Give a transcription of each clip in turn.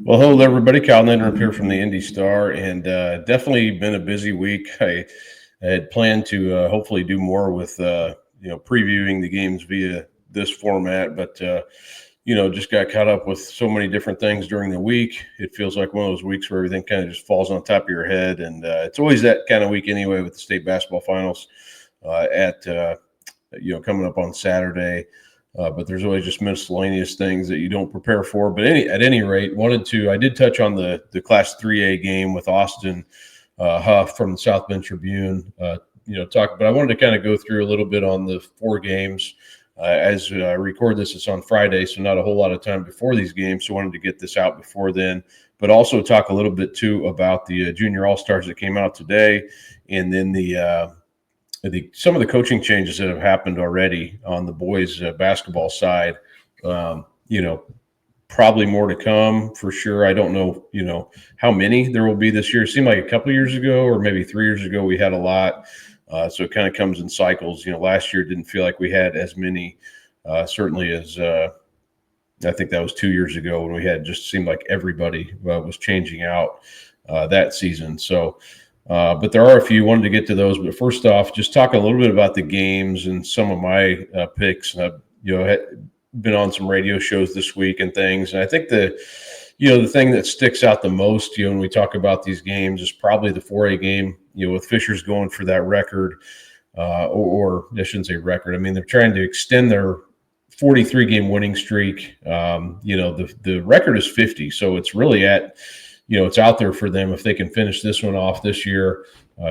Well, hello, everybody. Kyle Nedder here from the Indy Star, and definitely been a busy week. I had planned to hopefully do more with previewing the games via this format, but just got caught up with so many different things during the week. It feels like one of those weeks where everything kind of just falls on top of your head, and it's always that kind of week anyway with the state basketball finals coming up on Saturday. But there's always just miscellaneous things that you don't prepare for. But at any rate, I did touch on the Class 3A game with Austin Huff from the South Bend Tribune. But I wanted to kind of go through a little bit on the four games. As I record this, it's on Friday, so not a whole lot of time before these games. So I wanted to get this out before then, but also talk a little bit too about the Junior All-Stars that came out today, and then some of the coaching changes that have happened already on the boys basketball side. Probably more to come for sure. I don't know, how many there will be this year. It seemed like a couple of years ago or maybe 3 years ago we had a lot. So it kind of comes in cycles. Last year didn't feel like we had as many, certainly as I think that was 2 years ago when we had just seemed like everybody was changing out that season. So but there are a few. Wanted to get to those, but first off, just talk a little bit about the games and some of my picks. I've been on some radio shows this week and things, and I think the thing that sticks out the most, when we talk about these games, is probably the 4A game. With Fishers going for that record, or I shouldn't say record. I mean, they're trying to extend their 43-game winning streak. The record is 50, so it's really it's out there for them if they can finish this one off this year,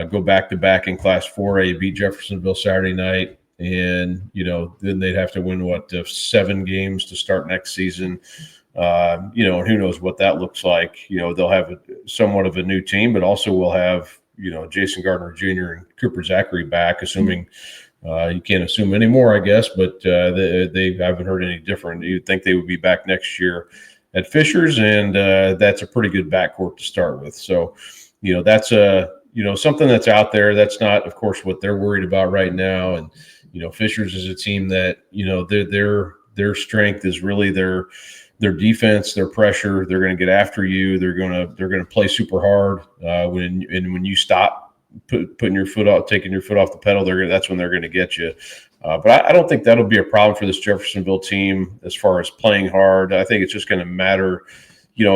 go back-to-back in Class 4A, beat Jeffersonville Saturday night, and, then they'd have to win, 7 games to start next season. And who knows what that looks like. They'll have somewhat of a new team, but also we'll have, Jason Gardner Jr. and Cooper Zachary back, assuming you can't assume anymore, I guess, but they haven't heard any different. You'd think they would be back next year at Fishers, and that's a pretty good backcourt to start with. So, that's something that's out there. That's not, of course, what they're worried about right now. And, Fishers is a team that, their strength is really their defense, their pressure. They're going to get after you. They're going to play super hard. When you stop putting your foot out, taking your foot off the pedal, that's when they're going to get you. But I don't think that'll be a problem for this Jeffersonville team as far as playing hard. I think it's just going to matter,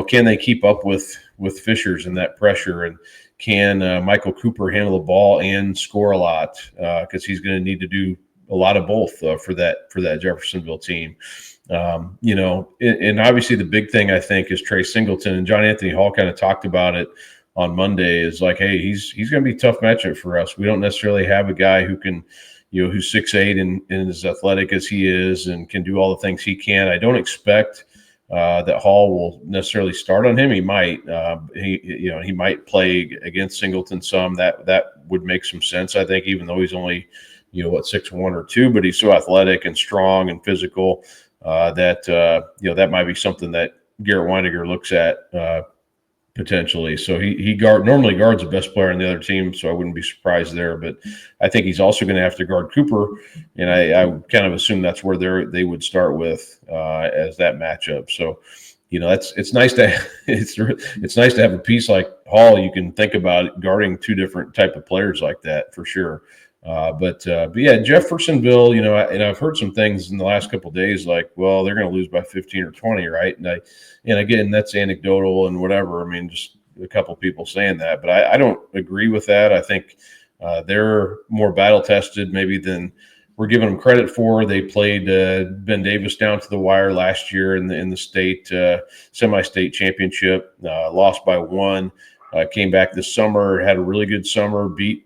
can they keep up with Fishers and that pressure, and can Michael Cooper handle the ball and score a lot, because he's going to need to do a lot of both for that Jeffersonville team. And obviously the big thing I think is Trey Singleton, and John Anthony Hall kind of talked about it on Monday, is like, hey, he's going to be a tough matchup for us. We don't necessarily have a guy who can, who's 6'8" and as athletic as he is and can do all the things he can. I don't expect that Hall will necessarily start on him. He might, he might play against Singleton some. That would make some sense, I think, even though he's only, 6'1" or 2, but he's so athletic and strong and physical that might be something that Garrett Weininger looks at potentially. So he normally guards the best player on the other team, so I wouldn't be surprised there. But I think he's also going to have to guard Cooper, and I kind of assume that's where they would start with as that matchup. So, it's nice to it's nice to have a piece like Hall. You can think about guarding two different type of players like that for sure. But yeah, Jeffersonville, and I've heard some things in the last couple of days, like, well, they're going to lose by 15 or 20, right? And again, that's anecdotal and whatever. I mean, just a couple of people saying that, but I don't agree with that. I think they're more battle tested maybe than we're giving them credit for. They played Ben Davis down to the wire last year in the state semi-state championship, lost by 1. Came back this summer, had a really good summer, beat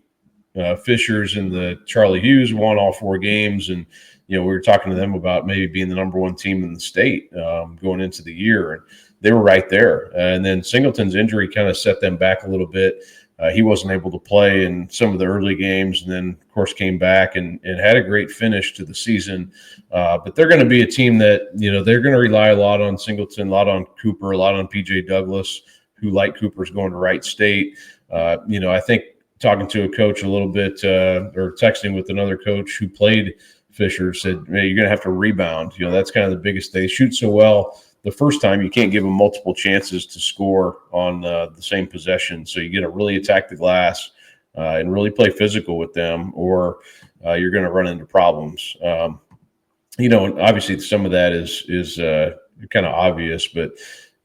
Fishers and the Charlie Hughes, won all 4 games. And, we were talking to them about maybe being the number 1 team in the state going into the year. And they were right there. And then Singleton's injury kind of set them back a little bit. He wasn't able to play in some of the early games, and then, of course, came back and had a great finish to the season. But they're going to be a team that, they're going to rely a lot on Singleton, a lot on Cooper, a lot on P.J. Douglas, who, like Cooper's going to Wright State. I think talking to a coach a little bit or texting with another coach who played Fisher said, hey, you're going to have to rebound. That's kind of the biggest thing. They shoot so well. the first time, you can't give them multiple chances to score on the same possession. So you got to really attack the glass and really play physical with them, or you're going to run into problems. And obviously some of that is kind of obvious, but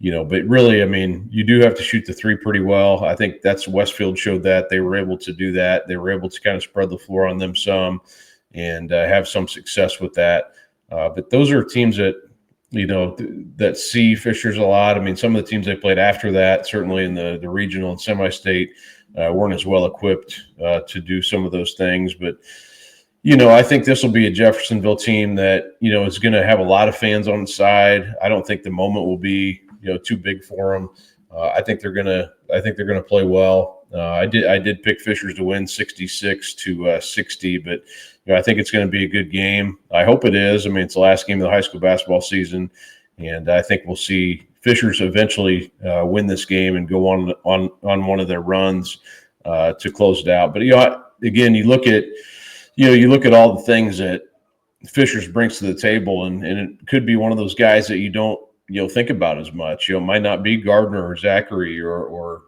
really, I mean, you do have to shoot the three pretty well. I think that's Westfield showed that they were able to do that. They were able to kind of spread the floor on them some and have some success with that. But those are teams that, that see Fishers a lot. I mean, some of the teams they played after that, certainly in the regional and semi-state, weren't as well equipped to do some of those things. But, I think this will be a Jeffersonville team that, is going to have a lot of fans on the side. I don't think the moment will be, too big for them. I think they're gonna play well. I did pick Fishers to win 66-60, but I think it's going to be a good game. I hope it is. I mean, it's the last game of the high school basketball season, and I think we'll see Fishers eventually win this game and go on one of their runs to close it out. But again, you look at all the things that Fishers brings to the table, and it could be one of those guys that you don't think about as much. It might not be Gardner or Zachary or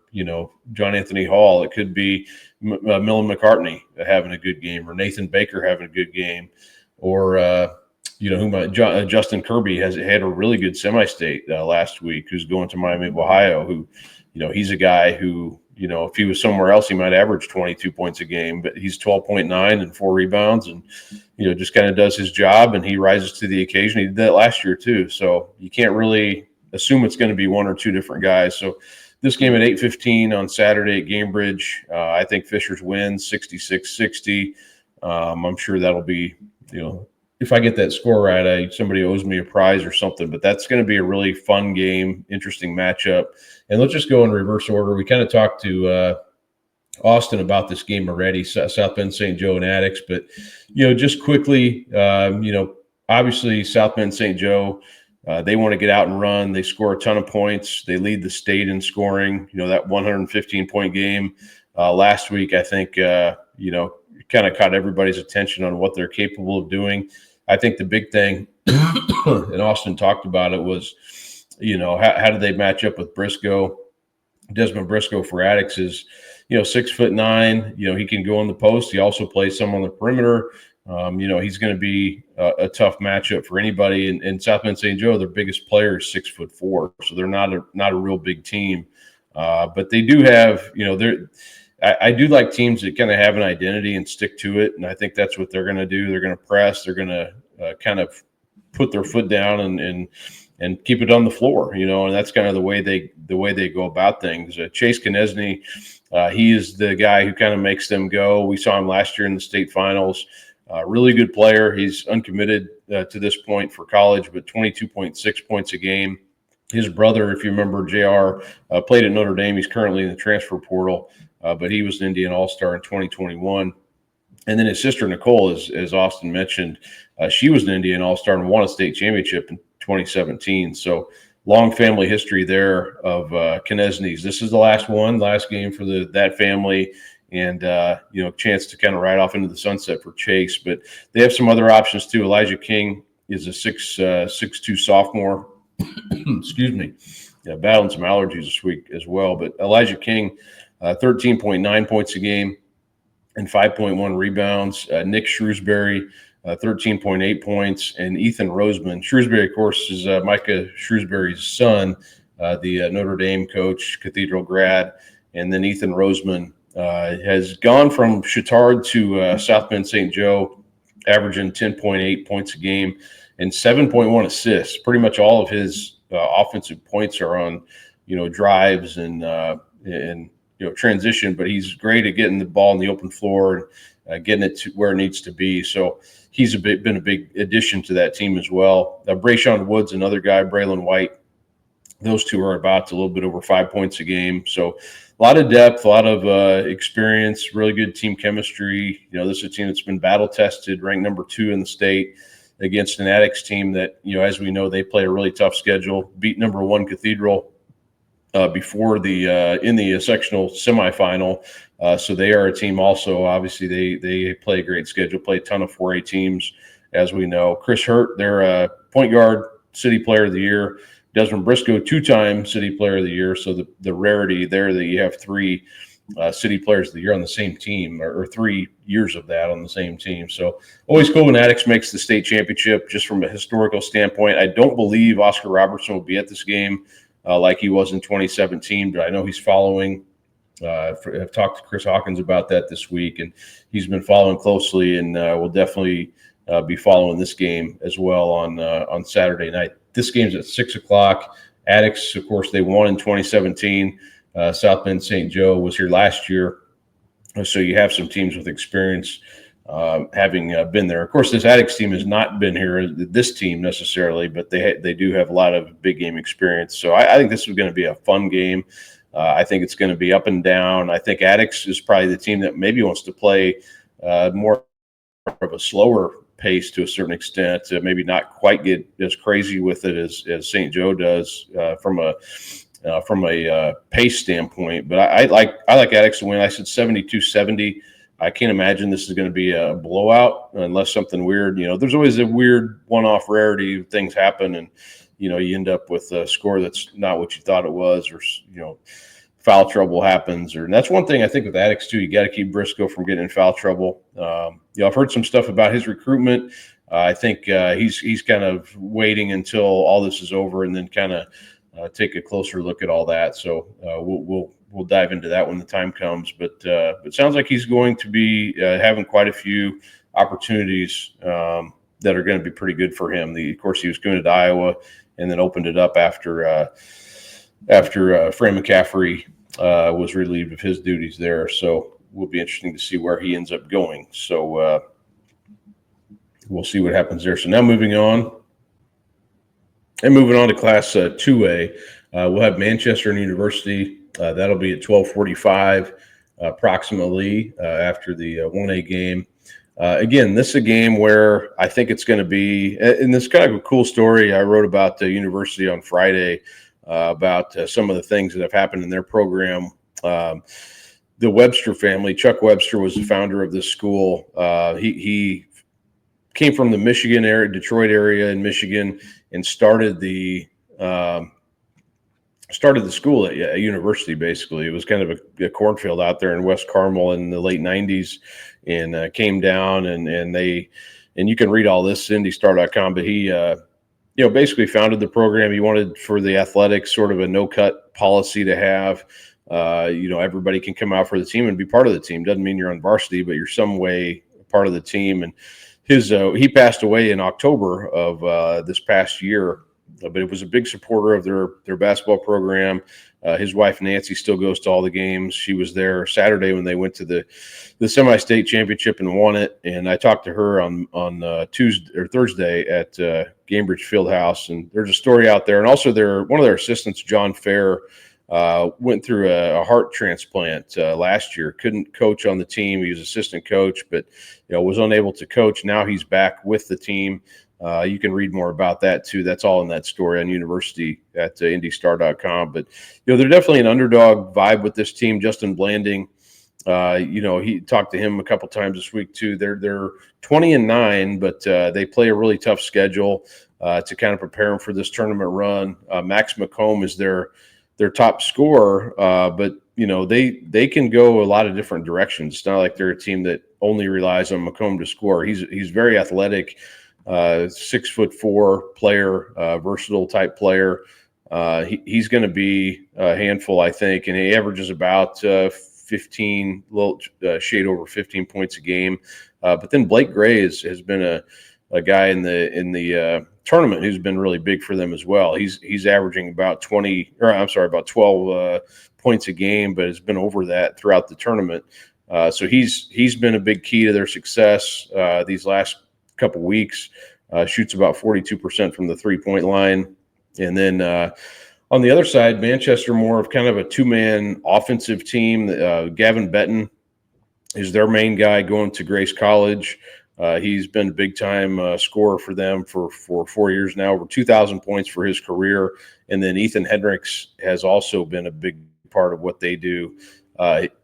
John Anthony Hall. It could be Millen McCartney having a good game, or Nathan Baker having a good game, or Justin Kirby had a really good semi-state last week, who's going to Miami of Ohio, who he's a guy who if he was somewhere else, he might average 22 points a game, but he's 12.9 and 4 rebounds, and just kind of does his job, and he rises to the occasion. He did that last year too, so you can't really assume it's going to be one or two different guys. So this game at 8:15 on Saturday at Gamebridge, I think Fishers wins 66-60. I'm sure that'll be, if I get that score right, somebody owes me a prize or something, but that's going to be a really fun game, interesting matchup. And let's just go in reverse order. We kind of talked to Austin about this game already, South Bend St. Joe and Attucks, but, just quickly, obviously South Bend St. Joe, they want to get out and run. They score a ton of points. They lead the state in scoring. That 115-point game last week, I think, kind of caught everybody's attention on what they're capable of doing. I think the big thing, and Austin talked about it, was, how do they match up with Briscoe? Desmond Briscoe for Attucks is, 6'9". He can go on the post. He also plays some on the perimeter. He's going to be a tough matchup for anybody. And South Bend St. Joe, their biggest player is 6'4", so they're not a real big team. But they do have, I do like teams that kind of have an identity and stick to it, and I think that's what they're going to do. They're going to press. They're going to kind of put their foot down and keep it on the floor, and that's kind of the way they go about things. Chase Knesny, he is the guy who kind of makes them go. We saw him last year in the state finals. Really good player. He's uncommitted to this point for college, but 22.6 points a game. His brother, if you remember, JR, played at Notre Dame. He's currently in the transfer portal, but he was an Indian All-Star in 2021. And then his sister, Nicole, as Austin mentioned, she was an Indian All-Star and won a state championship in 2017. So long family history there of Knesny's. This is the last game for that family, and chance to kind of ride off into the sunset for Chase. But they have some other options too. Elijah King is a 6'2" sophomore. Excuse me. Yeah, battling some allergies this week as well. But Elijah King, 13.9 points a game and 5.1 rebounds. Nick Shrewsbury, 13.8 points, and Ethan Roseman. Shrewsbury, of course, is Micah Shrewsbury's son, the Notre Dame coach, Cathedral grad. And then Ethan Roseman has gone from Chittard to South Bend St. Joe, averaging 10.8 points a game and 7.1 assists. Pretty much all of his offensive points are on, drives and transition, but he's great at getting the ball in the open floor and getting it to where it needs to be. So he's been a big addition to that team as well. Brayshawn Woods, another guy, Braylon White, those two are about a little bit over 5 points a game. So a lot of depth, a lot of experience, really good team chemistry. This is a team that's been battle tested, ranked number 2 in the state, against an Attucks team that, as we know, they play a really tough schedule. Beat number 1 Cathedral before in the sectional semifinal. So they are a team also. Obviously, they play a great schedule, play a ton of 4A teams, as we know. Chris Hurt, their point guard, city player of the year. Desmond Briscoe, 2-time City Player of the Year. So the rarity there that you have 3 City Players of the Year on the same team, or 3 years of that on the same team. So always cool when Attucks makes the state championship, just from a historical standpoint. I don't believe Oscar Robertson will be at this game like he was in 2017, but I know he's following. I've talked to Chris Hawkins about that this week, and he's been following closely, and will definitely be following this game as well on Saturday night. This game's at 6 o'clock. Attucks, of course, they won in 2017. South Bend St. Joe was here last year, so you have some teams with experience having been there. Of course, this Attucks team has not been here, this team necessarily, but they do have a lot of big game experience. So I think this is going to be a fun game. I think it's going to be up and down. I think Attucks is probably the team that maybe wants to play more of a slower pace to a certain extent, maybe not quite get as crazy with it as St. Joe does from a pace standpoint. But I like Attucks to win. I said 72-70. I can't imagine this is going to be a blowout unless something weird. There's always a weird one-off rarity. Things happen, and you end up with a score that's not what you thought it was, or foul trouble happens. And that's one thing I think with Attucks too. You got to keep Briscoe from getting in foul trouble. I've heard some stuff about his recruitment. I think he's kind of waiting until all this is over and then kind of take a closer look at all that. So we'll dive into that when the time comes. But it sounds like he's going to be having quite a few opportunities that are going to be pretty good for him. Of course, he was going to Iowa and then opened it up after Fran McCaffrey was relieved of his duties there. So will be interesting to see where he ends up going. So we'll see what happens there. So now moving on to Class 2A, we'll have Manchester and University. That'll be at 12:45 approximately after the 1A game. Again, this is a game where I think it's going to be, and this is kind of a cool story I wrote about the University on Friday about some of the things that have happened in their program. The Webster family, Chuck Webster was the founder of this school. He came from the Michigan area, Detroit area in Michigan, and started the school at a university. Basically, it was kind of a cornfield out there in West Carmel in the late 90s, and came down and you can read all this indystar.com, but he basically founded the program. He wanted for the athletics sort of a no-cut policy to have. Everybody can come out for the team and be part of the team. Doesn't mean you're on varsity, but you're some way part of the team. And he passed away in October of this past year, but it was a big supporter of their basketball program. His wife Nancy still goes to all the games. She was there Saturday when they went to the semi-state championship and won it. And I talked to her on Tuesday or Thursday at Gamebridge Fieldhouse. And there's a story out there. And also one of their assistants, John Fair, went through a heart transplant last year. Couldn't coach on the team. He was assistant coach, but was unable to coach. Now he's back with the team. You can read more about that too. That's all in that story on University at indystar.com. But they're definitely an underdog vibe with this team. Justin Blanding, he talked to him a couple times this week too. They're 20-9, but they play a really tough schedule to kind of prepare them for this tournament run. Max McComb is their top scorer, but they can go a lot of different directions. It's not like they're a team that only relies on McComb to score. He's very athletic. 6'4" player, versatile type player. He's going to be a handful, I think, and he averages about 15, little shade over 15 points a game. But then Blake Gray has been a guy in the tournament who's been really big for them as well. He's averaging about 12 points a game, but has been over that throughout the tournament. So he's been a big key to their success these last couple weeks. Shoots about 42% from the 3-point line. And then on the other side, Manchester, more of kind of a two-man offensive team. Gavin Betton is their main guy going to Grace College. He's been a big-time scorer for them for 4 years now, over 2,000 points for his career. And then Ethan Hendricks has also been a big part of what they do.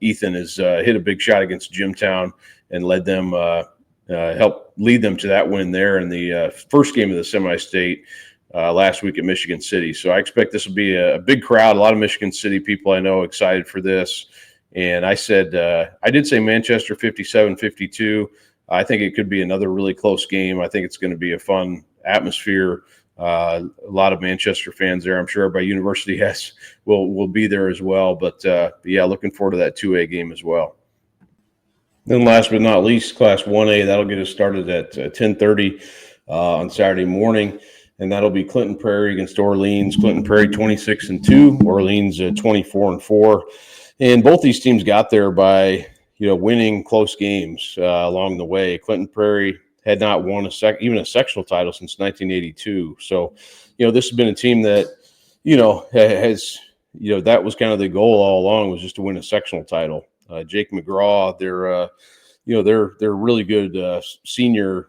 Ethan has hit a big shot against Jimtown and led them helped lead them to that win there in the first game of the semi-state. last week at Michigan City. So I expect this will be a big crowd. A lot of Michigan City people I know excited for this. And I said, I did say Manchester 57-52. I think it could be another really close game. I think it's going to be a fun atmosphere. A lot of Manchester fans there. I'm sure everybody University will be there as well. But yeah, looking forward to that 2A game as well. Then last but not least, Class 1A, that'll get us started at 10:30 on Saturday morning. And that'll be Clinton Prairie against Orleans. Clinton Prairie 26-2, Orleans 24-4. And both these teams got there by, winning close games along the way. Clinton Prairie had not won even a sectional title since 1982. So, this has been a team that, has, that was kind of the goal all along, was just to win a sectional title. Jake McGraw, they're really good senior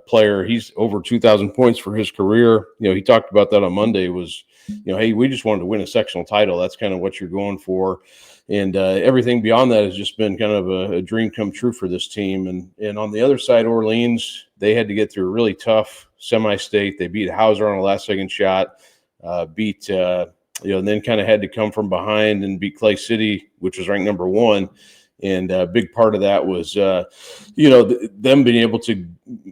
player. He's over 2,000 points for his career. He talked about that on Monday was, hey, we just wanted to win a sectional title. That's kind of what you're going for. And everything beyond that has just been kind of a dream come true for this team. And on the other side, Orleans, they had to get through a really tough semi-state. They beat Hauser on a last-second shot, and then kind of had to come from behind and beat Clay City, which was ranked number 1. And a big part of that was, them being able to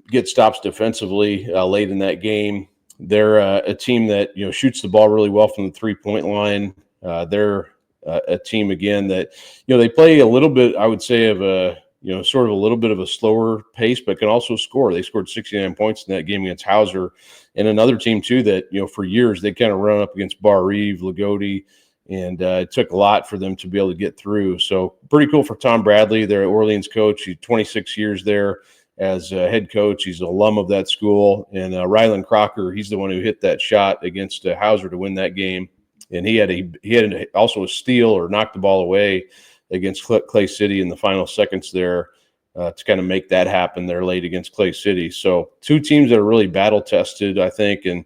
get stops defensively late in that game. They're a team that, shoots the ball really well from the three-point line. They're a team, again, that, they play a little bit, I would say, of a, sort of a little bit of a slower pace, but can also score. They scored 69 points in that game against Hauser. And another team, too, that, for years they kind of run up against Bar Reeve, Lagodi, and it took a lot for them to be able to get through. So pretty cool for Tom Bradley, their Orleans coach. He's 26 years there as head coach. He's an alum of that school. And Rylan Crocker, he's the one who hit that shot against Hauser to win that game. And he had also a steal or knocked the ball away against Clay City in the final seconds there to kind of make that happen there late against Clay City. So two teams that are really battle tested, I think, and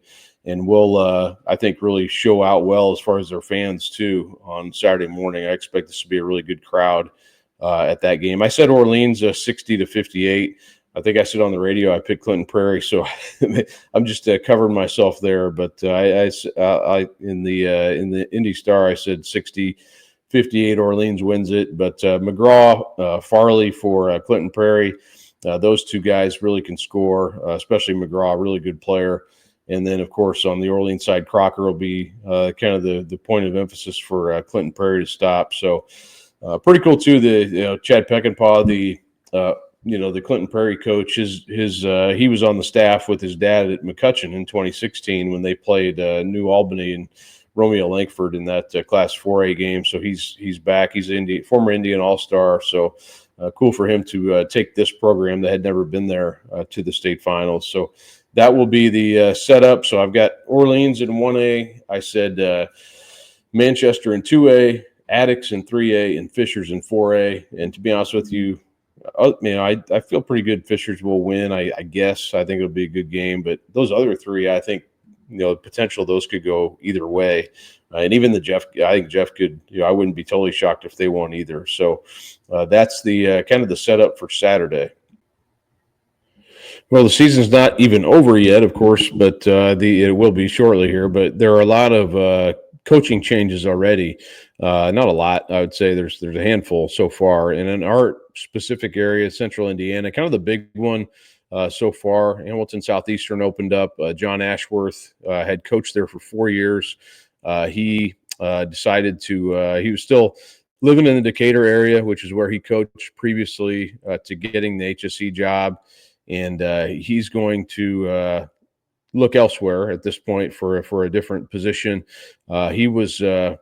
will, I think, really show out well as far as their fans, too, on Saturday morning. I expect this to be a really good crowd at that game. I said Orleans 60-58. I think I said on the radio I picked Clinton Prairie, so I'm just covering myself there. But I in the Indy Star, I said 60-58 Orleans wins it. But McGraw, Farley for Clinton Prairie, those two guys really can score, especially McGraw, really good player. And then, of course, on the Orleans side, Crocker will be kind of the point of emphasis for Clinton Prairie to stop. So pretty cool, too. Chad Peckinpah, the Clinton Prairie coach, he was on the staff with his dad at McCutcheon in 2016 when they played New Albany and Romeo Langford in that Class 4A game. So he's back. He's former Indian All-Star. So cool for him to take this program that had never been there to the state finals. So that will be the setup. So I've got Orleans in 1A. I said Manchester in 2A, Attucks in 3A, and Fishers in 4A. And to be honest with you, I feel pretty good Fishers will win. I guess. I think it'll be a good game. But those other three, I think, potential those could go either way. And even I think Jeff could, I wouldn't be totally shocked if they won either. So that's the kind of the setup for Saturday. Well, the season's not even over yet, of course, but it will be shortly here. But there are a lot of coaching changes already. Not a lot, I would say. There's a handful so far. And in our specific area, Central Indiana, kind of the big one so far, Hamilton Southeastern opened up. John Ashworth had coached there for 4 years. He decided he was still living in the Decatur area, which is where he coached previously to getting the HSE job. And he's going to look elsewhere at this point for a different position. He was, and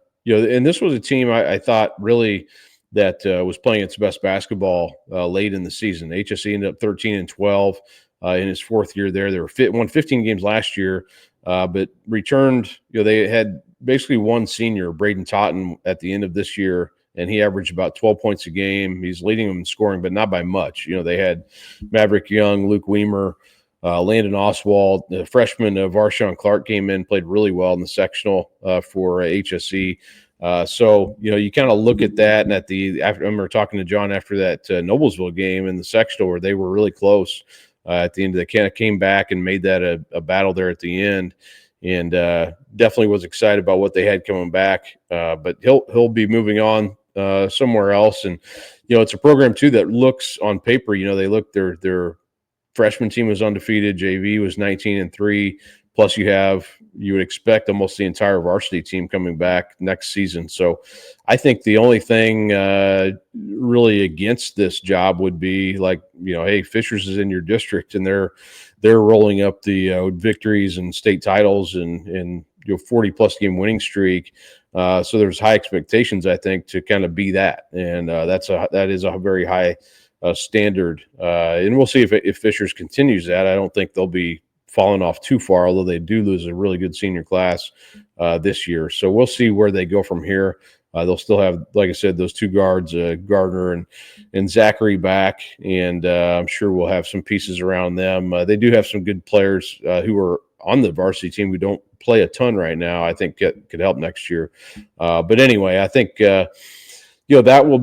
this was a team I thought really that was playing its best basketball late in the season. HSE ended up 13-12 in his fourth year there. They won 15 games last year, but returned. They had basically one senior, Braden Totten, at the end of this year. And he averaged about 12 points a game. He's leading them in scoring, but not by much. They had Maverick Young, Luke Weimer, Landon Oswald. The freshman Varshawn Clark came in, played really well in the sectional for HSE. So, you kind of look at that. And I remember talking to John after that Noblesville game in the sectional where they were really close at the end. They kind of came back and made that a battle there at the end. and definitely was excited about what they had coming back. But he'll be moving on somewhere else, and it's a program too that looks on paper. They look their freshman team was undefeated, JV was 19-3. Plus, you would expect almost the entire varsity team coming back next season. So, I think the only thing really against this job would be hey, Fishers is in your district, and they're rolling up the victories and state titles and 40-plus game winning streak. So there's high expectations, I think, to kind of be that, and that is a very high standard. And we'll see if Fishers continues that. I don't think they'll be fallen off too far, although they do lose a really good senior class this year. So we'll see where they go from here. They'll still have, like I said, those two guards, Gardner and Zachary back, and I'm sure we'll have some pieces around them. They do have some good players who are on the varsity team who don't play a ton right now. I think it could help next year. But anyway, I think that will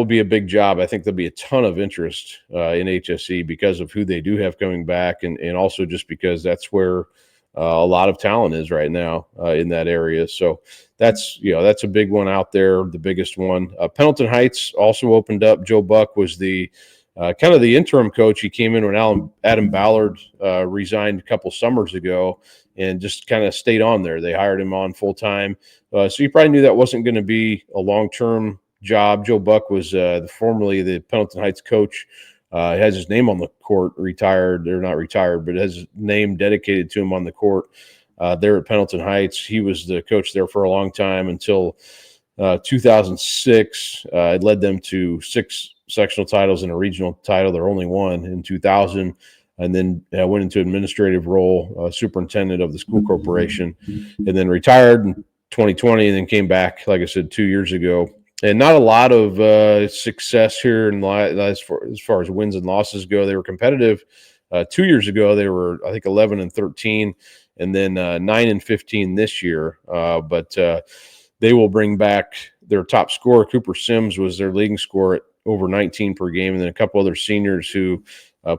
be a big job. I think there'll be a ton of interest in HSE because of who they do have coming back, and also just because that's where a lot of talent is right now in that area. So that's a big one out there, the biggest one. Pendleton Heights also opened up. Joe Buck was the kind of the interim coach. He came in when Adam Ballard resigned a couple summers ago and just kind of stayed on there. They hired him on full time. So you probably knew that wasn't going to be a long-term job. Joe Buck was formerly the Pendleton Heights coach. Has his name on the court, retired. They're not retired, but has his name dedicated to him on the court there at Pendleton Heights. He was the coach there for a long time until 2006. It led them to 6 sectional titles and a regional title. Their only one in 2000, and then went into administrative role, superintendent of the school corporation, and then retired in 2020, and then came back, like I said, 2 years ago. And not a lot of success here as far as wins and losses go. They were competitive 2 years ago. They were, I think, 11-13, and then 9-15 this year. But they will bring back their top scorer. Cooper Sims was their leading scorer at over 19 per game, and then a couple other seniors who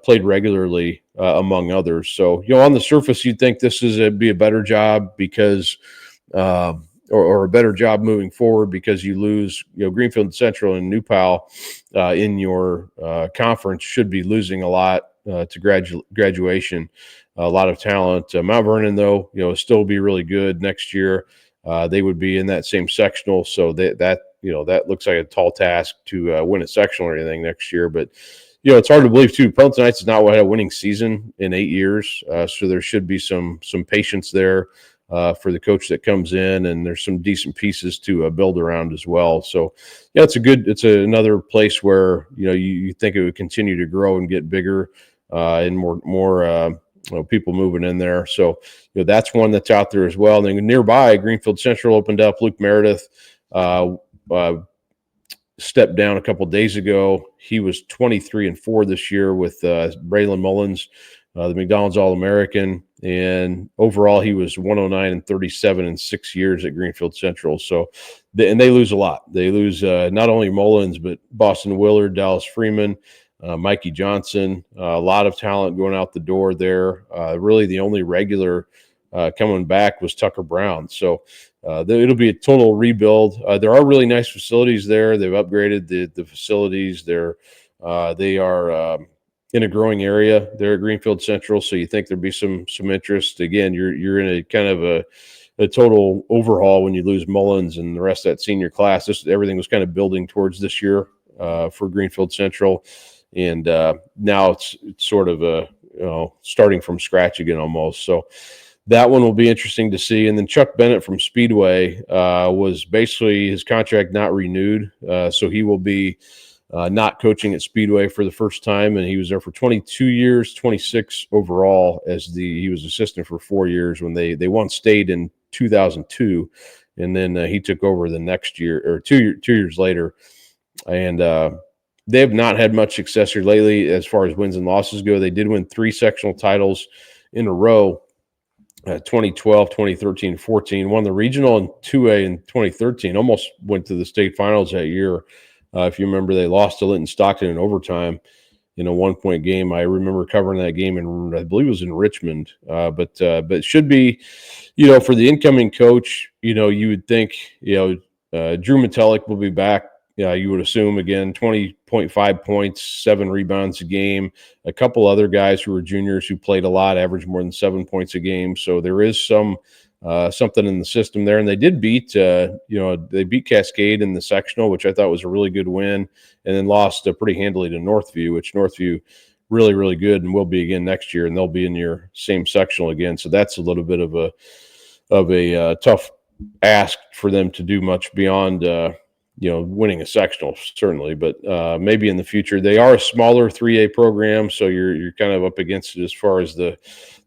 played regularly, among others. So, on the surface, you'd think this be a better job because or a better job moving forward because you lose, Greenfield-Central and New Pal in your conference should be losing a lot to graduation, a lot of talent. Mount Vernon, though, still be really good next year. They would be in that same sectional, so that looks like a tall task to win a sectional or anything next year. But it's hard to believe too. Pendleton Heights has not had a winning season in 8 years, so there should be some patience there for the coach that comes in, and there's some decent pieces to build around as well. So, it's another place where you think it would continue to grow and get bigger, and more people moving in there. So, that's one that's out there as well. And then nearby, Greenfield-Central opened up. Luke Meredith stepped down a couple of days ago. He was 23-4 this year with Braylon Mullins, the McDonald's All-American, and overall he was 109-37 in 6 years at Greenfield-Central. So, and they lose a lot. They lose not only Mullins, but Boston Willard, Dallas Freeman, Mikey Johnson, a lot of talent going out the door there. Really the only regular coming back was Tucker Brown. So it'll be a total rebuild. There are really nice facilities there. They've upgraded the facilities. They are in a growing area there at Greenfield-Central, so you think there'd be some interest. Again, you're in a kind of a total overhaul when you lose Mullins and the rest of that senior class. Everything was kind of building towards this year for Greenfield-Central, and now it's sort of starting from scratch again almost. So that one will be interesting to see. And then Chuck Bennett from Speedway was basically his contract not renewed, so he will be not coaching at Speedway for the first time, and he was there for 22 years, 26 overall. He was assistant for 4 years when they once stayed in 2002, and then he took over the next year or 2 years later, and they have not had much success here lately as far as wins and losses go. They did win 3 sectional titles in a row. 2012, 2013, 14, won the regional and 2A in 2013, almost went to the state finals that year. If you remember, they lost to Linton Stockton in overtime. in a 1-point game. I remember covering that game, and I believe it was in Richmond. But it should be, for the incoming coach, you would think, Drew Metellic will be back. Yeah, you would assume, again, 20.5 points, 7 rebounds a game. A couple other guys who were juniors who played a lot, averaged more than 7 points a game. So there is something in the system there. And they did beat, they beat Cascade in the sectional, which I thought was a really good win, and then lost pretty handily to Northview, which Northview really, really good and will be again next year, and they'll be in your same sectional again. So that's a little bit of a tough ask for them to do much beyond winning a sectional, certainly, but maybe in the future. They are a smaller 3A program, so you're kind of up against it as far as the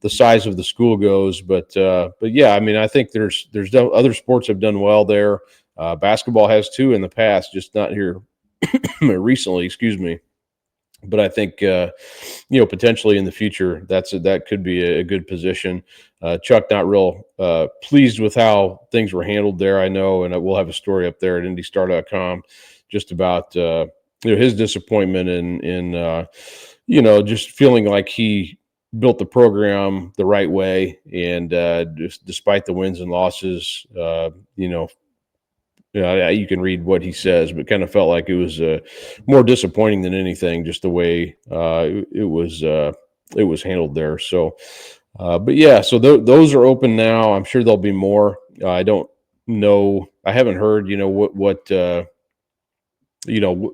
size of the school goes. But yeah, I mean, I think there's other sports have done well there. Basketball has too in the past, just not here recently. Excuse me. But I think potentially in the future that could be a good position. Chuck not real pleased with how things were handled there, I know, and we'll have a story up there at IndyStar.com just about his disappointment in just feeling like he built the program the right way, and just despite the wins and losses, you can read what he says, but kind of felt like it was more disappointing than anything, just the way it was handled there. So, but yeah, so those are open now. I'm sure there'll be more. I don't know. I haven't heard, what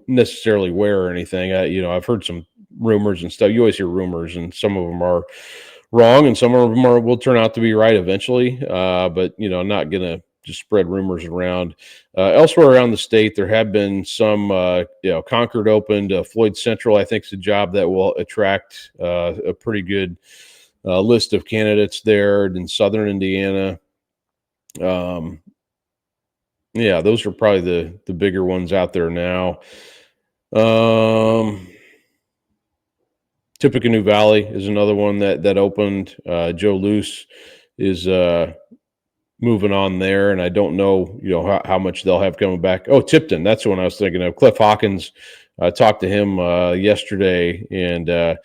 necessarily where or anything. I've heard some rumors and stuff. You always hear rumors, and some of them are wrong, and some of them will turn out to be right eventually. But I'm not gonna just spread rumors around. Elsewhere around the state, there have been some, Concord opened. Floyd Central, I think, is a job that will attract a pretty good list of candidates there in southern Indiana. Yeah, those are probably the bigger ones out there now. Tippecanoe Valley is another one that opened. Joe Luce is moving on there, and I don't know, how much they'll have coming back. Oh, Tipton, that's the one I was thinking of. Cliff Hawkins, I talked to him yesterday, and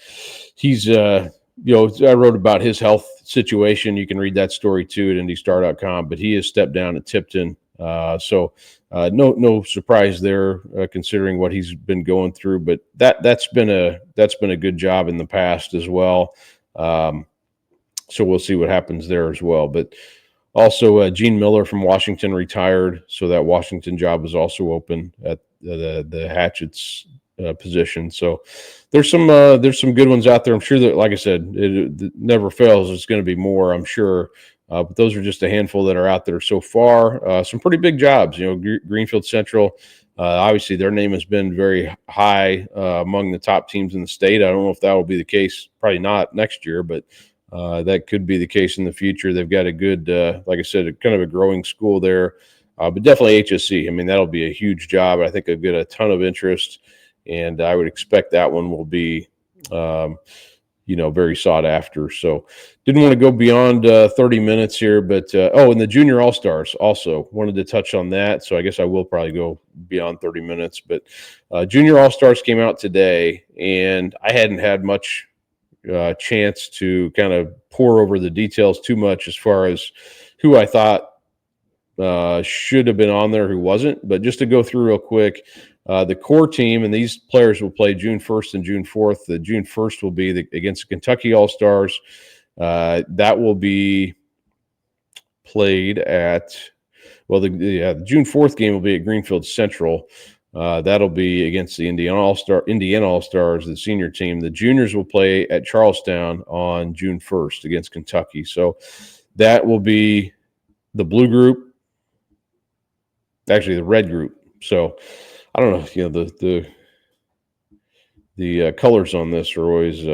he's, I wrote about his health situation. You can read that story too at IndyStar.com, but he has stepped down at Tipton. So no surprise there, considering what he's been going through. But that's been a good job in the past as well. So we'll see what happens there as well. But also, Gene Miller from Washington retired, so that Washington job is also open at the Hatchett's position. So there's some good ones out there. I'm sure that, like I said, it never fails. There's going to be more, I'm sure. But those are just a handful that are out there so far. Some pretty big jobs. Greenfield-Central, obviously their name has been very high among the top teams in the state. I don't know if that will be the case. Probably not next year, but that could be the case in the future. They've got a good, like I said, kind of a growing school there. But definitely HSC. I mean, that'll be a huge job. I think they'll get a ton of interest, and I would expect that one will be very sought after. So didn't want to go beyond 30 minutes here, but and the Junior All-Stars also wanted to touch on that. So I guess I will probably go beyond 30 minutes, but Junior All-Stars came out today, and I hadn't had much chance to kind of pour over the details too much as far as who I thought should have been on there, who wasn't. But just to go through real quick, the core team, and these players will play June 1st and June 4th. The June 1st will be against the Kentucky All-Stars. That will be played at, the June 4th game will be at Greenfield-Central. That'll be against the Indiana All-Stars, the senior team. The juniors will play at Charlestown on June 1st against Kentucky. So that will be the blue group, actually the red group. So I don't know, the colors on this are always,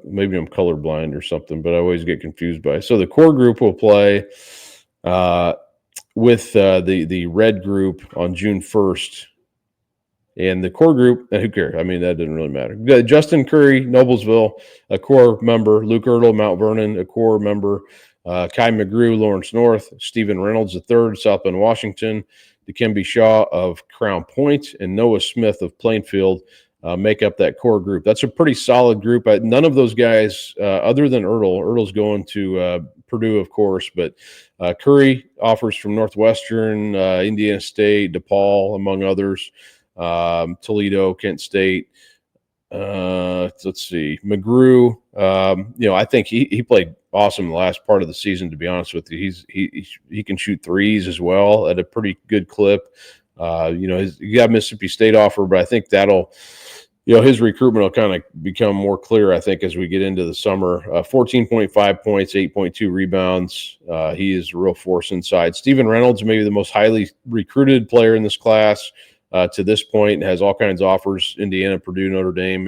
maybe I'm colorblind or something, but I always get confused by it. So the core group will play with the red group on June 1st. And the core group, who cares? I mean, that didn't really matter. Justin Curry, Noblesville, a core member. Luke Ertl, Mount Vernon, a core member. Kai McGrew, Lawrence North. Stephen Reynolds III, South Bend, Washington. Dikembe Shaw of Crown Point, and Noah Smith of Plainfield. make up that core group. That's a pretty solid group. None of those guys, other than Ertl, going to Purdue, of course, but Curry offers from Northwestern, Indiana State, DePaul, among others, Toledo, Kent State. Let's see, McGrew. I think he played awesome the last part of the season. To be honest with you, he can shoot threes as well at a pretty good clip. He got Mississippi State offer, but I think that'll, his recruitment will kind of become more clear, I think, as we get into the summer. 14.5 points, 8.2 rebounds. He is a real force inside. Stephen Reynolds, maybe the most highly recruited player in this class to this point, has all kinds of offers: Indiana, Purdue, Notre Dame,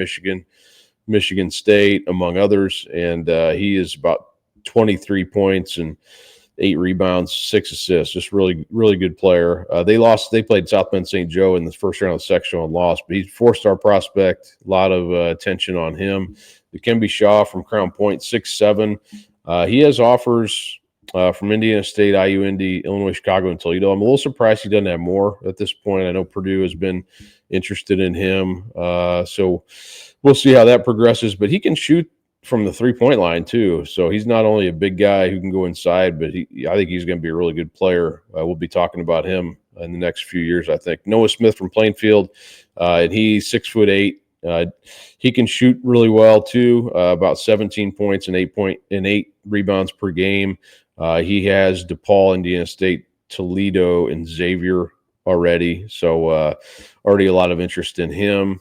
Michigan State, among others. And he is about 23 points and 8 rebounds, 6 assists. Just really, really good player. They played South Bend St. Joe in the first round of the sectional and lost, but he's a 4-star prospect. A lot of attention on him. Dikembe Shaw from Crown Point, 6'7". He has offers from Indiana State, IU, Indy, Illinois, Chicago, and Toledo. I'm a little surprised he doesn't have more at this point. I know Purdue has been interested in him. So we'll see how that progresses, but he can shoot from the 3-point line too. So he's not only a big guy who can go inside, but I think he's going to be a really good player. We'll be talking about him in the next few years, I think. Noah Smith from Plainfield, and he's 6'8". He can shoot really well too, about 17 points and 8 rebounds per game. He has DePaul, Indiana State, Toledo, and Xavier already. So already a lot of interest in him.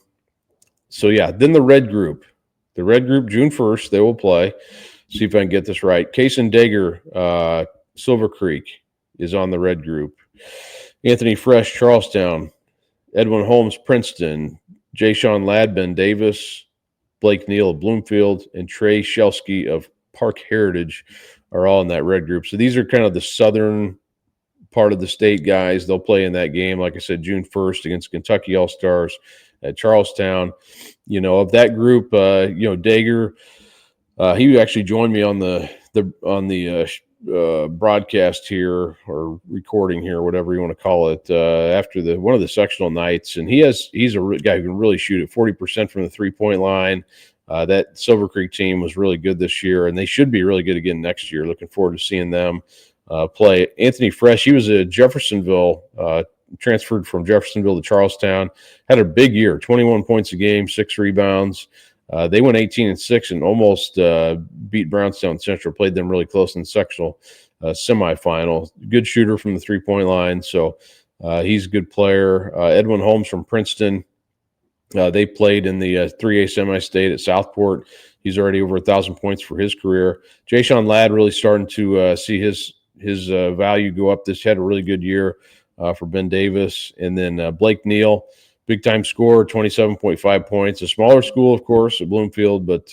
So yeah, then the red group. The red group, June 1st, they will play. See if I can get this right. Kaysen Dager, Silver Creek, is on the red group. Anthony Fresh, Charlestown. Edwin Holmes, Princeton. Jay-Sean Ladben, Davis. Blake Neal of Bloomfield. And Trey Shelsky of Park Heritage are all in that red group. So these are kind of the southern part of the state guys. They'll play in that game, like I said, June 1st against Kentucky All-Stars at Charlestown. Of that group, Dager, he actually joined me on the broadcast here, or recording here, whatever you want to call it, after one of the sectional nights, and he's a guy who can really shoot at 40% from the 3-point line. That Silver Creek team was really good this year, and they should be really good again next year. Looking forward to seeing them play. Anthony Fresh, he was a Jeffersonville, transferred from Jeffersonville to Charlestown, had a big year, 21 points a game, 6 rebounds. They went 18-6 and almost beat Brownstown Central, played them really close in the sectional semifinal. Good shooter from the 3-point line, so he's a good player. Edwin Holmes from Princeton, they played in the 3A semi-state at Southport. He's already over 1,000 points for his career. Jay-Sean Ladd really starting to see his value go up. This had a really good year for Ben Davis. And then Blake Neal, big-time scorer, 27.5 points. A smaller school, of course, at Bloomfield, but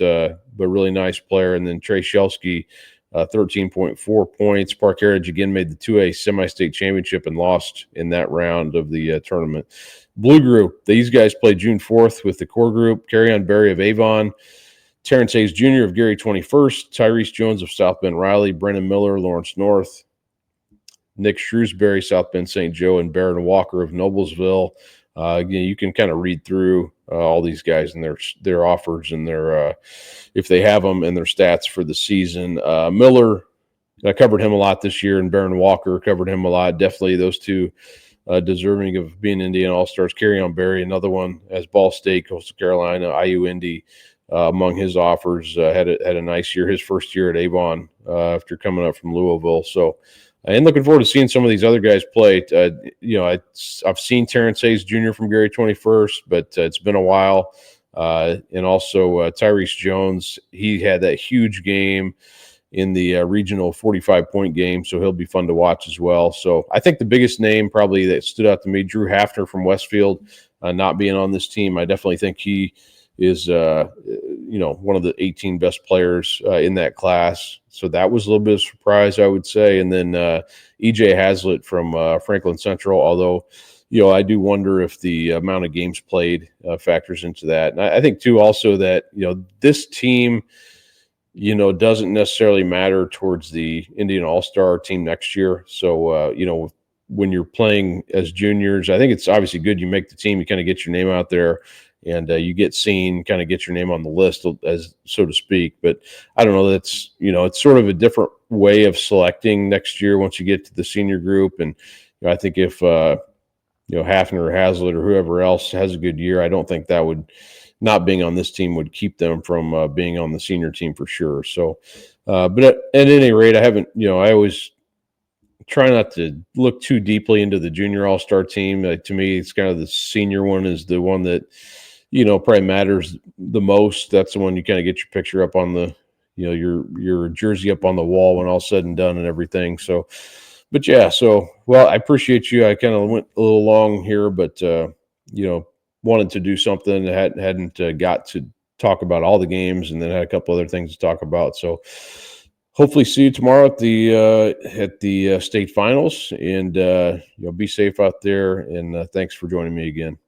really nice player. And then Trey Shelsky, 13.4 points. Park Heritage again made the 2A semi-state championship and lost in that round of the tournament. Blue group, these guys play June 4th with the core group. Carrion Berry of Avon, Terrence Hayes Jr. of Gary 21st, Tyrese Jones of South Bend Riley, Brennan Miller, Lawrence North, Nick Shrewsbury, South Bend St. Joe, and Barron Walker of Noblesville. You can kind of read through all these guys and their offers and their if they have them, and their stats for the season. Miller, I covered him a lot this year, and Barron Walker covered him a lot. Definitely those two deserving of being Indiana All-Stars. Carrion Berry, another one, as Ball State, Coastal Carolina, IU Indy, among his offers, had a nice year. His first year at Avon after coming up from Louisville. So, and looking forward to seeing some of these other guys play. I've seen Terrence Hayes Jr. from Gary 21st, but it's been a while. And also Tyrese Jones, he had that huge game in the regional 45-point game, so he'll be fun to watch as well. So I think the biggest name probably that stood out to me, Drew Hafner from Westfield, not being on this team. I definitely think he is one of the 18 best players in that class. So that was a little bit of a surprise, I would say. And then EJ Hazlitt from Franklin Central, although I do wonder if the amount of games played factors into that. And I think too also that this team doesn't necessarily matter towards the Indian All-Star team next year. So when you're playing as juniors, I think it's obviously good you make the team, you kind of get your name out there. and you get seen, kind of get your name on the list, as so to speak. But I don't know. That's it's sort of a different way of selecting next year once you get to the senior group, and I think if Hafner or Hazlitt or whoever else has a good year, I don't think that would, not being on this team, would keep them from being on the senior team for sure. So, but at any rate, I haven't, I always try not to look too deeply into the junior all-star team. To me, it's kind of the senior one is the one that, probably matters the most. That's the one you kind of get your picture up on the, your jersey up on the wall when all's said and done and everything. So, but yeah, well, I appreciate you. I kind of went a little long here, but, wanted to do something that hadn't got to talk about all the games, and then had a couple other things to talk about. So hopefully see you tomorrow at the state finals, and be safe out there. And thanks for joining me again.